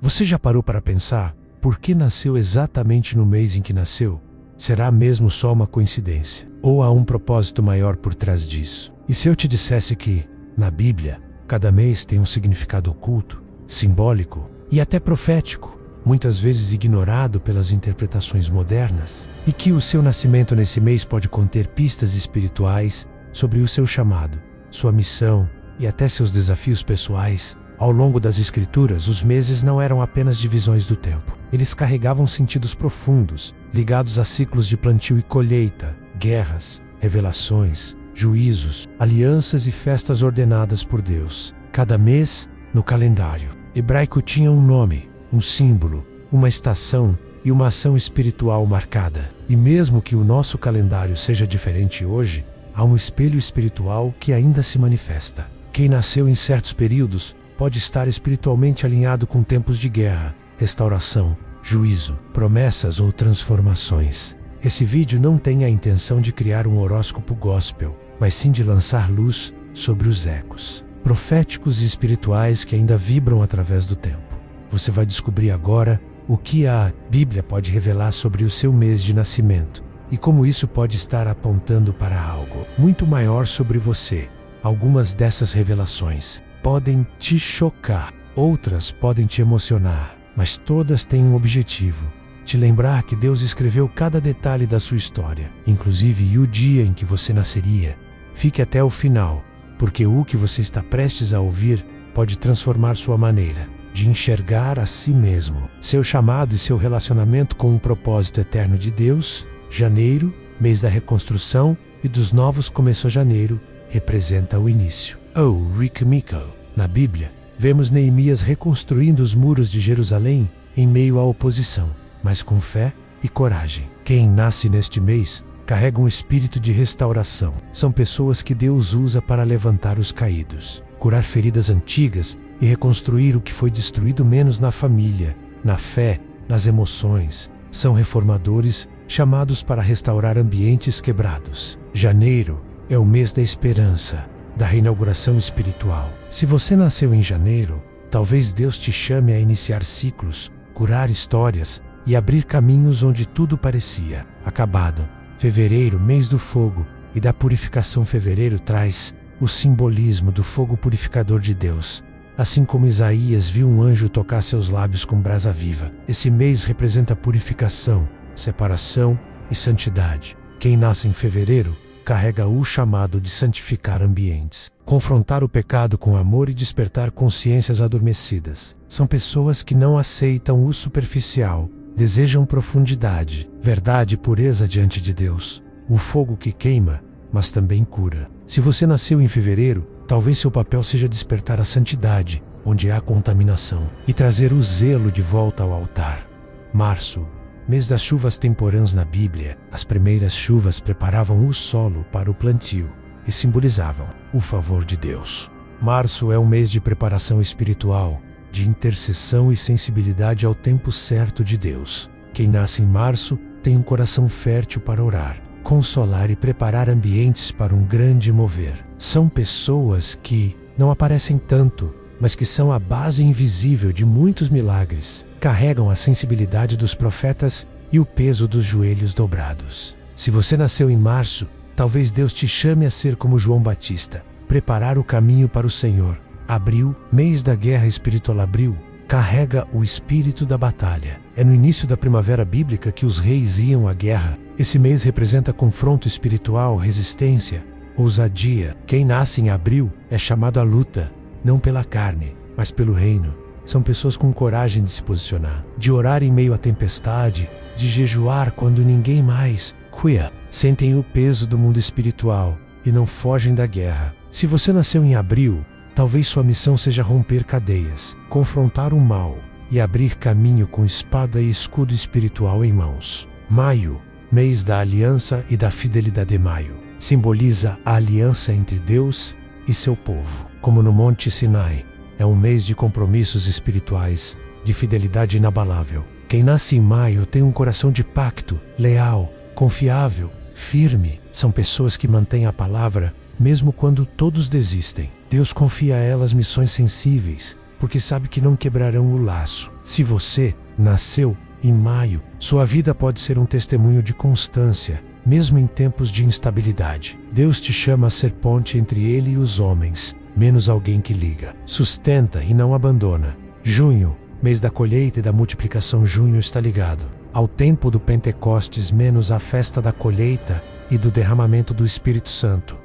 Você já parou para pensar por que nasceu exatamente no mês em que nasceu? Será mesmo só uma coincidência? Ou há um propósito maior por trás disso? E se eu te dissesse que, na Bíblia, cada mês tem um significado oculto, simbólico e até profético, muitas vezes ignorado pelas interpretações modernas, e que o seu nascimento nesse mês pode conter pistas espirituais sobre o seu chamado, sua missão e até seus desafios pessoais? Ao longo das Escrituras, os meses não eram apenas divisões do tempo. Eles carregavam sentidos profundos, ligados a ciclos de plantio e colheita, guerras, revelações, juízos, alianças e festas ordenadas por Deus. Cada mês, no calendário hebraico, tinha um nome, um símbolo, uma estação e uma ação espiritual marcada. E mesmo que o nosso calendário seja diferente hoje, há um espelho espiritual que ainda se manifesta. Quem nasceu em certos períodos pode estar espiritualmente alinhado com tempos de guerra, restauração, juízo, promessas ou transformações. Esse vídeo não tem a intenção de criar um horóscopo gospel, mas sim de lançar luz sobre os ecos proféticos e espirituais que ainda vibram através do tempo. Você vai descobrir agora o que a Bíblia pode revelar sobre o seu mês de nascimento e como isso pode estar apontando para algo muito maior sobre você. Algumas dessas revelações podem te chocar, outras podem te emocionar, mas todas têm um objetivo: te lembrar que Deus escreveu cada detalhe da sua história, inclusive o dia em que você nasceria. Fique até o final, porque o que você está prestes a ouvir pode transformar sua maneira de enxergar a si mesmo, seu chamado e seu relacionamento com um propósito eterno de Deus. Janeiro, mês da reconstrução e dos novos começos. Janeiro representa o início. Rick Miko. Na Bíblia, vemos Neemias reconstruindo os muros de Jerusalém em meio à oposição, mas com fé e coragem. Quem nasce neste mês carrega um espírito de restauração. São pessoas que Deus usa para levantar os caídos, curar feridas antigas e reconstruir o que foi destruído, menos na família, na fé, nas emoções. São reformadores chamados para restaurar ambientes quebrados. Janeiro é o mês da esperança, da reinauguração espiritual. Se você nasceu em janeiro, talvez Deus te chame a iniciar ciclos, curar histórias e abrir caminhos onde tudo parecia acabado. Fevereiro, mês do fogo e da purificação. Fevereiro traz o simbolismo do fogo purificador de Deus. Assim como Isaías viu um anjo tocar seus lábios com brasa viva, esse mês representa purificação, separação e santidade. Quem nasce em fevereiro carrega o chamado de santificar ambientes, confrontar o pecado com amor e despertar consciências adormecidas. São pessoas que não aceitam o superficial, desejam profundidade, verdade e pureza diante de Deus. O fogo que queima, mas também cura. Se você nasceu em fevereiro, talvez seu papel seja despertar a santidade, onde há contaminação, e trazer o zelo de volta ao altar. Março, mês das chuvas temporãs. Na Bíblia, as primeiras chuvas preparavam o solo para o plantio e simbolizavam o favor de Deus. Março é um mês de preparação espiritual, de intercessão e sensibilidade ao tempo certo de Deus. Quem nasce em março tem um coração fértil para orar, consolar e preparar ambientes para um grande mover. São pessoas que não aparecem tanto, mas que são a base invisível de muitos milagres. Carregam a sensibilidade dos profetas e o peso dos joelhos dobrados. Se você nasceu em março, talvez Deus te chame a ser como João Batista, preparar o caminho para o Senhor. Abril, mês da guerra espiritual. Abril carrega o espírito da batalha. É no início da primavera bíblica que os reis iam à guerra. Esse mês representa confronto espiritual, resistência, ousadia. Quem nasce em abril é chamado à luta, não pela carne, mas pelo reino. São pessoas com coragem de se posicionar, de orar em meio à tempestade, de jejuar quando ninguém mais sentem o peso do mundo espiritual e não fogem da guerra. Se você nasceu em abril, talvez sua missão seja romper cadeias, confrontar o mal e abrir caminho com espada e escudo espiritual em mãos. Maio, mês da aliança e da fidelidade. Maio simboliza a aliança entre Deus e seu povo. Como no Monte Sinai, é um mês de compromissos espirituais, de fidelidade inabalável. Quem nasce em maio tem um coração de pacto, leal, confiável, firme. São pessoas que mantêm a palavra, mesmo quando todos desistem. Deus confia a elas missões sensíveis, porque sabe que não quebrarão o laço. Se você nasceu em maio, sua vida pode ser um testemunho de constância, mesmo em tempos de instabilidade. Deus te chama a ser ponte entre Ele e os homens, menos alguém que liga. Sustenta e não abandona. Junho, mês da colheita e da multiplicação. Junho está ligado ao tempo do Pentecostes, menos à festa da colheita e do derramamento do Espírito Santo.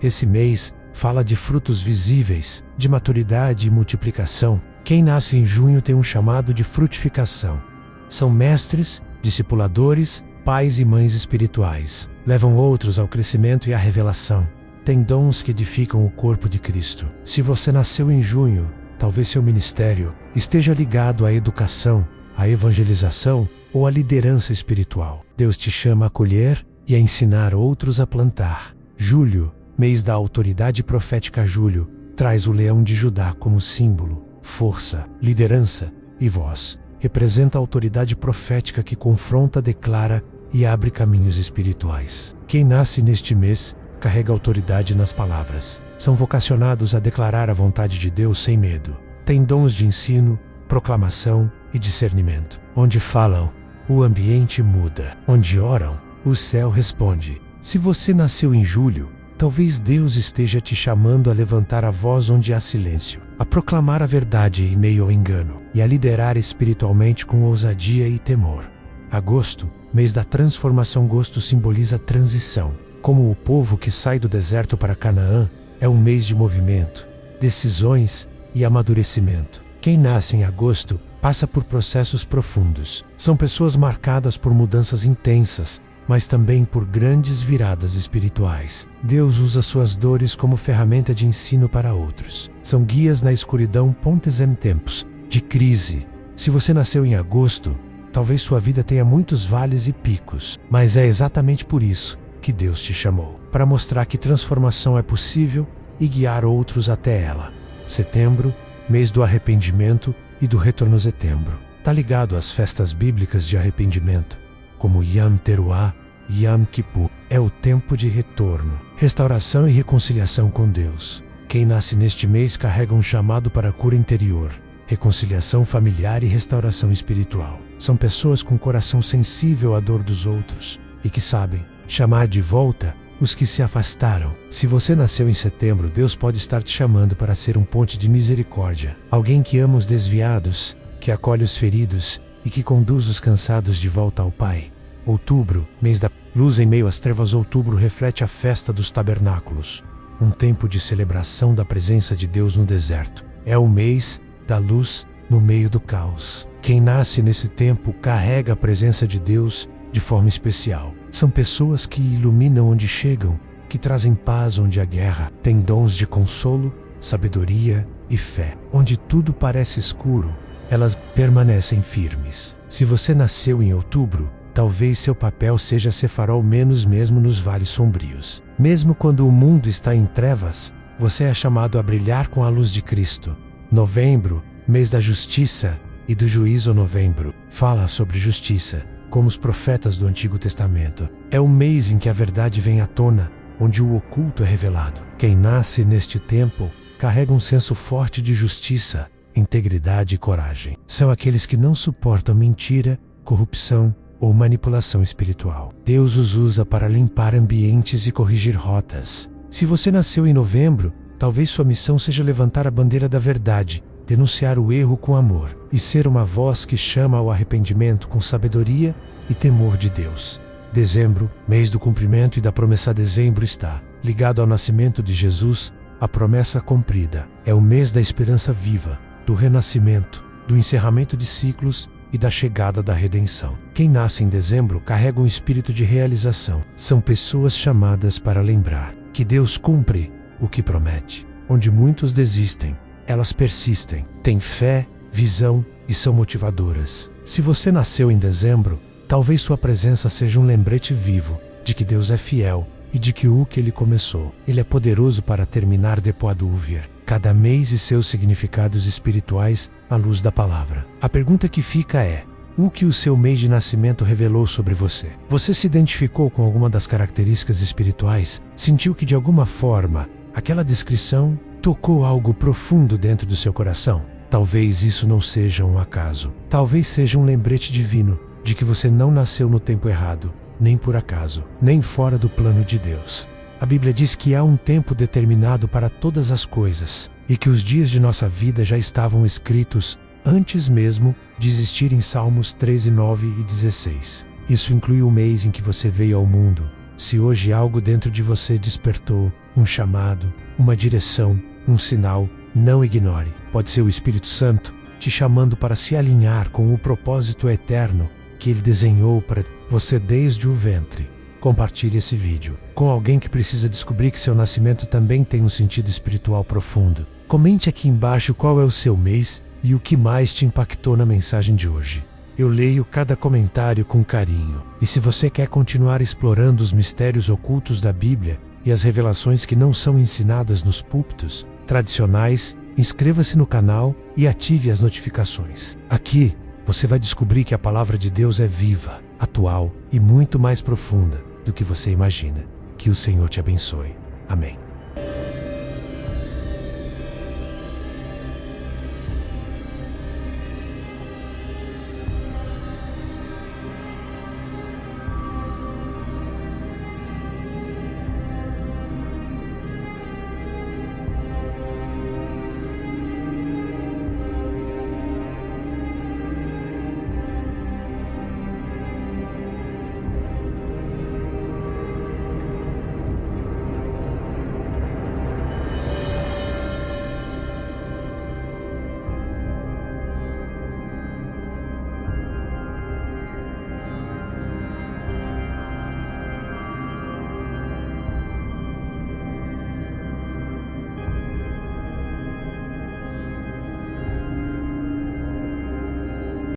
Esse mês fala de frutos visíveis, de maturidade e multiplicação. Quem nasce em junho tem um chamado de frutificação. São mestres, discipuladores, pais e mães espirituais. Levam outros ao crescimento e à revelação. Têm dons que edificam o corpo de Cristo. Se você nasceu em junho, talvez seu ministério esteja ligado à educação, à evangelização ou à liderança espiritual. Deus te chama a colher e a ensinar outros a plantar. Julho, mês da autoridade profética. Julho traz o leão de Judá como símbolo, força, liderança e voz. Representa a autoridade profética que confronta, declara e abre caminhos espirituais. Quem nasce neste mês carrega autoridade nas palavras. São vocacionados a declarar a vontade de Deus sem medo. Têm dons de ensino, proclamação e discernimento. Onde falam, o ambiente muda. Onde oram, o céu responde. Se você nasceu em julho, talvez Deus esteja te chamando a levantar a voz onde há silêncio, a proclamar a verdade em meio ao engano e a liderar espiritualmente com ousadia e temor. Agosto, mês da transformação. Agosto simboliza transição. Como o povo que sai do deserto para Canaã, é um mês de movimento, decisões e amadurecimento. Quem nasce em agosto passa por processos profundos. São pessoas marcadas por mudanças intensas, mas também por grandes viradas espirituais. Deus usa suas dores como ferramenta de ensino para outros. São guias na escuridão, pontes em tempos de crise. Se você nasceu em agosto, talvez sua vida tenha muitos vales e picos, mas é exatamente por isso que Deus te chamou, para mostrar que transformação é possível e guiar outros até ela. Setembro, mês do arrependimento e do retorno. Setembro está ligado às festas bíblicas de arrependimento, como Yom Teruah e Yom Kippur. É o tempo de retorno, restauração e reconciliação com Deus. Quem nasce neste mês carrega um chamado para a cura interior, reconciliação familiar e restauração espiritual. São pessoas com coração sensível à dor dos outros e que sabem chamar de volta os que se afastaram. Se você nasceu em setembro, Deus pode estar te chamando para ser um ponte de misericórdia, alguém que ama os desviados, que acolhe os feridos e que conduz os cansados de volta ao Pai. Outubro, mês da luz em meio às trevas. Outubro reflete a festa dos tabernáculos, um tempo de celebração da presença de Deus no deserto. É o mês da luz no meio do caos. Quem nasce nesse tempo carrega a presença de Deus de forma especial. São pessoas que iluminam onde chegam, que trazem paz onde há guerra, têm dons de consolo, sabedoria e fé. Onde tudo parece escuro, elas permanecem firmes. Se você nasceu em outubro, talvez seu papel seja ser farol, menos mesmo nos vales sombrios. Mesmo quando o mundo está em trevas, você é chamado a brilhar com a luz de Cristo. Novembro, mês da justiça e do juízo. Novembro fala sobre justiça, como os profetas do Antigo Testamento. É o mês em que a verdade vem à tona, onde o oculto é revelado. Quem nasce neste tempo carrega um senso forte de justiça, integridade e coragem. São aqueles que não suportam mentira, corrupção ou manipulação espiritual. Deus os usa para limpar ambientes e corrigir rotas. Se você nasceu em novembro, talvez sua missão seja levantar a bandeira da verdade, denunciar o erro com amor e ser uma voz que chama ao arrependimento com sabedoria e temor de Deus. Dezembro, mês do cumprimento e da promessa. Dezembro está ligado ao nascimento de Jesus, a promessa cumprida. É o mês da esperança viva, do renascimento, do encerramento de ciclos e da chegada da redenção. Quem nasce em dezembro carrega um espírito de realização. São pessoas chamadas para lembrar que Deus cumpre o que promete. Onde muitos desistem, elas persistem, têm fé, visão e são motivadoras. Se você nasceu em dezembro, talvez sua presença seja um lembrete vivo de que Deus é fiel e de que o que Ele começou, Ele é poderoso para terminar. Depois do ouvir cada mês e seus significados espirituais à luz da palavra. A pergunta que fica é: o que o seu mês de nascimento revelou sobre você? Você se identificou com alguma das características espirituais? Sentiu que de alguma forma aquela descrição tocou algo profundo dentro do seu coração? Talvez isso não seja um acaso. Talvez seja um lembrete divino de que você não nasceu no tempo errado, nem por acaso, nem fora do plano de Deus. A Bíblia diz que há um tempo determinado para todas as coisas e que os dias de nossa vida já estavam escritos antes mesmo de existir em Salmos 13, 9 e 16. Isso inclui o mês em que você veio ao mundo. Se hoje algo dentro de você despertou, um chamado, uma direção, um sinal, não ignore. Pode ser o Espírito Santo te chamando para se alinhar com o propósito eterno que Ele desenhou para você desde o ventre. Compartilhe esse vídeo com alguém que precisa descobrir que seu nascimento também tem um sentido espiritual profundo. Comente aqui embaixo qual é o seu mês e o que mais te impactou na mensagem de hoje. Eu leio cada comentário com carinho. E se você quer continuar explorando os mistérios ocultos da Bíblia e as revelações que não são ensinadas nos púlpitos tradicionais, inscreva-se no canal e ative as notificações. Aqui, você vai descobrir que a palavra de Deus é viva, atual e muito mais profunda do que você imagina. Que o Senhor te abençoe. Amém.